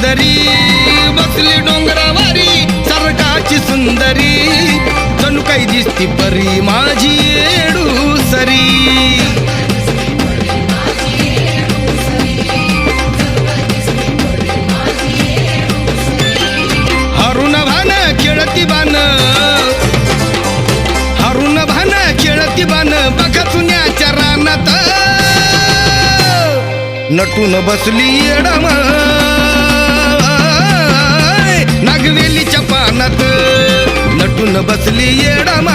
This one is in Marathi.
सुंदरी बसली डोंगरावारी सरकाची सुंदरी जणू काही दिसती परी माझी येडूसरी हरुण भान खेळती बान हरुण भान खेळती बान बघा चुन्याच्या रानात नटून बसली येडम नागवेलीच्या पानात नटून बसली येडम